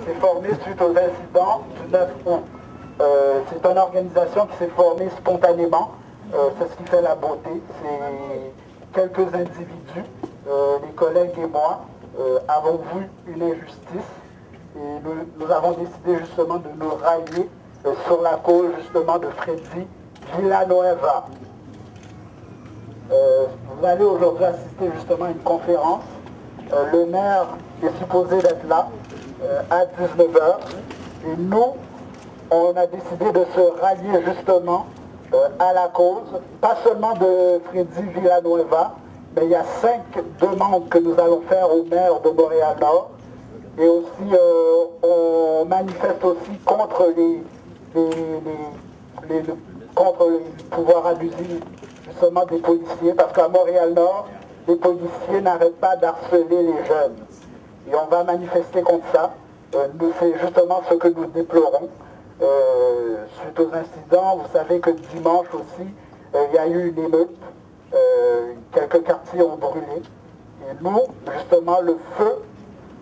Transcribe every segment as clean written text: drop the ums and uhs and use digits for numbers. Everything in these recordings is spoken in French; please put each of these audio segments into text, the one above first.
s'est formée suite aux incidents du 9 août. C'est une organisation qui s'est formée spontanément. C'est ce qui fait la beauté. C'est quelques individus, les collègues et moi, avons vu une injustice et nous avons décidé justement de nous rallier sur la cause justement de Freddy Villanueva. Vous allez aujourd'hui assister justement à une conférence. Le maire est supposé d'être là à 19h. Et nous, on a décidé de se rallier justement à la cause, pas seulement de Freddy Villanueva, mais il y a 5 demandes que nous allons faire au maire de Montréal-Nord. Et aussi, on manifeste aussi contre contre le pouvoir abusif justement des policiers, parce qu'à Montréal-Nord, les policiers n'arrêtent pas d'harceler les jeunes. Et on va manifester contre ça. C'est justement ce que nous déplorons. Suite aux incidents, vous savez que dimanche aussi, il y a eu une émeute. Quelques quartiers ont brûlé. Et nous, justement, le feu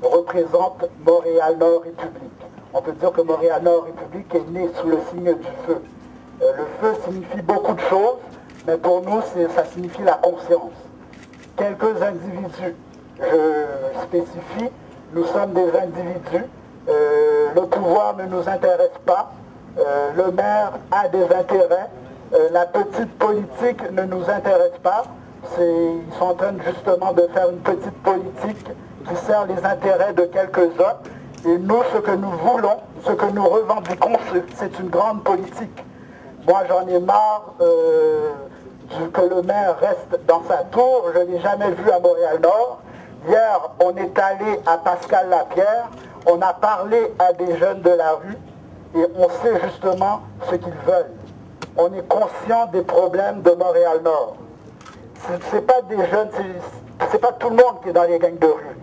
représente Montréal-Nord République. On peut dire que Montréal-Nord République est né sous le signe du feu. Le feu signifie beaucoup de choses, mais pour nous, ça signifie la conscience. Quelques individus, je spécifie, nous sommes des individus. Le pouvoir ne nous intéresse pas. Le maire a des intérêts. La petite politique ne nous intéresse pas. Ils sont en train justement de faire une petite politique qui sert les intérêts de quelques-uns. Et nous, ce que nous voulons, ce que nous revendiquons, c'est une grande politique. Moi, j'en ai marre que le maire reste dans sa tour. Je ne l'ai jamais vu à Montréal-Nord. Hier, on est allé à Pascal-Lapierre. On a parlé à des jeunes de la rue et on sait justement ce qu'ils veulent. On est conscient des problèmes de Montréal-Nord. C'est pas des jeunes, c'est pas tout le monde qui est dans les gangs de rue.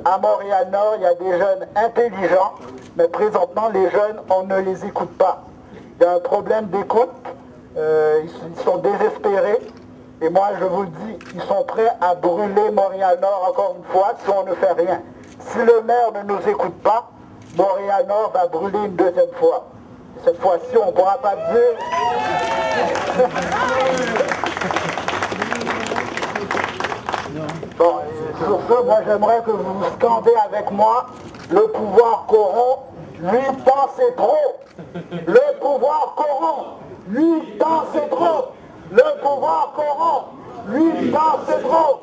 À Montréal-Nord, il y a des jeunes intelligents, mais présentement, les jeunes, on ne les écoute pas. Il y a un problème d'écoute, ils sont désespérés, et moi, je vous le dis, ils sont prêts à brûler Montréal-Nord encore une fois si on ne fait rien. Si le maire ne nous écoute pas, Montréal-Nord va brûler une deuxième fois. Cette fois-ci, on ne pourra pas dire... Bon, sur ce, moi j'aimerais que vous scandez avec moi, le pouvoir corrompt, 8 ans c'est trop. Le pouvoir corrompt, 8 ans c'est trop. Le pouvoir corrompt, 8 ans c'est trop.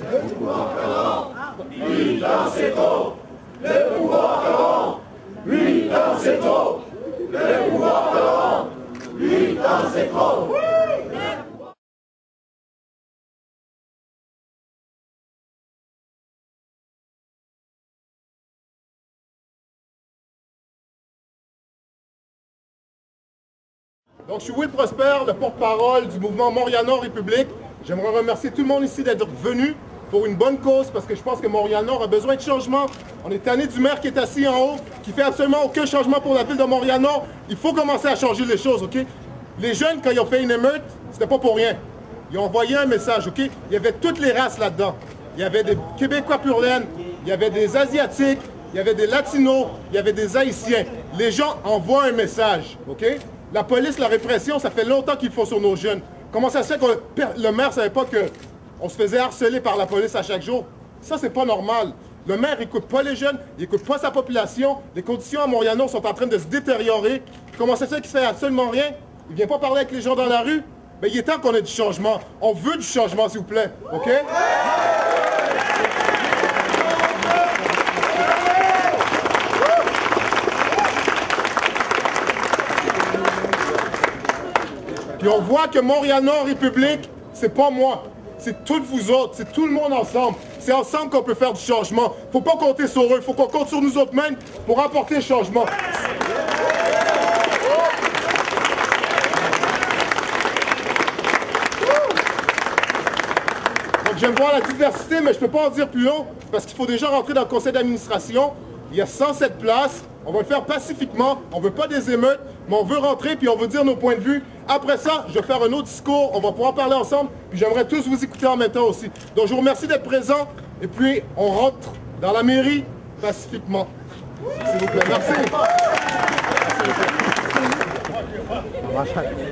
Le pouvoir corrompt, 8 ans c'est trop. Le pouvoir corrompt, 8 ans c'est trop. Le pouvoir corrompt, 8 ans c'est trop. Donc, je suis Will Prosper, le porte-parole du mouvement Montréal-Nord République. J'aimerais remercier tout le monde ici d'être venu pour une bonne cause, parce que je pense que Montréal-Nord a besoin de changement. On est tanné du maire qui est assis en haut, qui fait absolument aucun changement pour la ville de Montréal-Nord. Il faut commencer à changer les choses, OK? Les jeunes, quand ils ont fait une émeute, c'était pas pour rien. Ils ont envoyé un message, OK? Il y avait toutes les races là-dedans. Il y avait des Québécois pur laine, il y avait des Asiatiques, il y avait des Latinos, il y avait des Haïtiens. Les gens envoient un message, OK? La police, la répression, ça fait longtemps qu'ils font sur nos jeunes. Comment ça se fait que le maire ne savait pas qu'on se faisait harceler par la police à chaque jour? Ça, c'est pas normal. Le maire n'écoute pas les jeunes, il n'écoute pas sa population. Les conditions à Montréal-Nord sont en train de se détériorer. Comment ça se fait qu'il ne fait absolument rien? Il ne vient pas parler avec les gens dans la rue? Mais il est temps qu'on ait du changement. On veut du changement, s'il vous plaît. OK? Puis on voit que Montréal-Nord République, c'est pas moi, c'est toutes vous autres, c'est tout le monde ensemble. C'est ensemble qu'on peut faire du changement. Faut pas compter sur eux, faut qu'on compte sur nous autres mêmes pour apporter le changement. Donc j'aime voir la diversité, mais je peux pas en dire plus long, parce qu'il faut déjà rentrer dans le conseil d'administration. Il y a 107 places. On va le faire pacifiquement, on ne veut pas des émeutes, mais on veut rentrer puis on veut dire nos points de vue. Après ça, je vais faire un autre discours, on va pouvoir parler ensemble, puis j'aimerais tous vous écouter en même temps aussi. Donc je vous remercie d'être présents, et puis on rentre dans la mairie pacifiquement. S'il vous plaît, merci. Gracias.